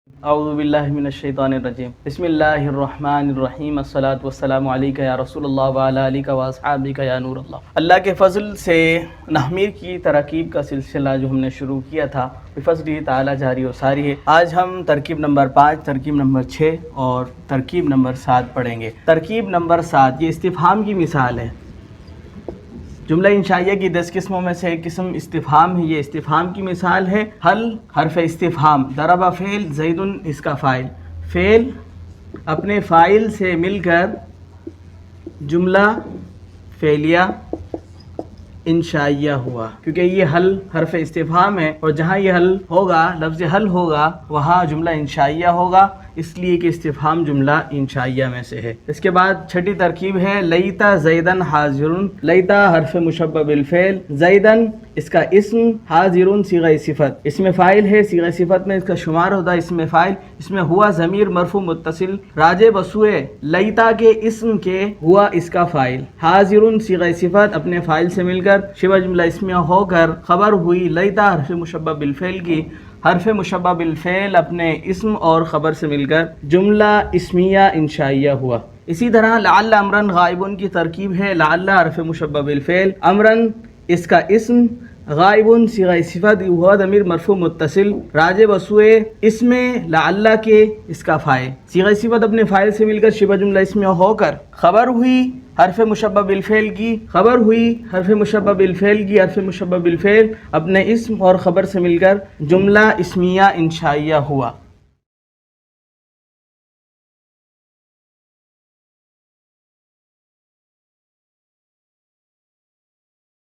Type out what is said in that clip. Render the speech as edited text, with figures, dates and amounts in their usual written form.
اعوذ باللہ من الشیطان الرجیم بسم اللہ الرحمن الرحیم الصلاۃ والسلام علیکہ یا رسول اللہ وعلی آلک و اصحابک یا نور اللہ۔ اللہ کے فضل سے نحمیر کی تراکیب کا سلسلہ جو ہم نے شروع کیا تھا بفضلہ تعالی جاری و ساری ہے۔ آج ہم ترکیب نمبر 5، ترکیب نمبر 6 اور ترکیب نمبر 7 پڑھیں گے۔ ترکیب نمبر 7 یہ استفہام کی مثال ہے۔ جملہ انشائیہ کی 10 قسموں میں سے ایک قسم استفہام ہے۔ یہ استفہام کی مثال ہے۔ حل حرف استفہام، ضرب فعل، زید اس کا فاعل، فعل اپنے فاعل سے مل کر جملہ فعلیہ انشائیہ ہوا، کیونکہ یہ حل حرف استفہام ہے اور جہاں یہ حل ہوگا، لفظ حل ہوگا، وہاں جملہ انشائیہ ہوگا، اس لیے کہ استفہام جملہ انشائیہ میں سے ہے۔ اس کے بعد چھٹی ترکیب ہے لیتا زیدن حاضرن۔ لیتا حرف مشبہ بالفعل، زیدن اس کا اسم، حاضرن صیغہ صفت، اس میں فاعل ہے، صیغہ صفت میں اس کا شمار ہوتا ہے اس میں فاعل، اس میں ہوا ضمیر مرفوع متصل راجع بسوئے لیتا کے اسم کے ہوا اس کا فاعل، حاضرن صیغہ صفت اپنے فاعل سے مل کر شبہ جملہ اسمیہ ہو کر خبر ہوئی لیتا حرف مشبہ بالفعل کی، حرف مشبہ بالفعل اپنے اسم اور خبر سے مل کر جملہ اسمیہ انشائیہ ہوا۔ اسی طرح لعل امرن غائبن کی ترکیب ہے۔ لعل حرف مشبہ بالفعل، امرن اس کا اسم، غائبن صیغہ صفت ہوا ضمیر مرفوع متصل راجع بسوئے اسم لعل کے اس کا فاعل، صیغہ صفت اپنے فاعل سے مل کر شبہ جملہ اسمیہ ہو کر خبر ہوئی حرف مشبہ بالفعل کی، خبر ہوئی حرف مشبہ بالفعل کی، حرف مشبہ بالفعل اپنے اسم اور خبر سے مل کر جملہ اسمیہ انشائیہ ہوا۔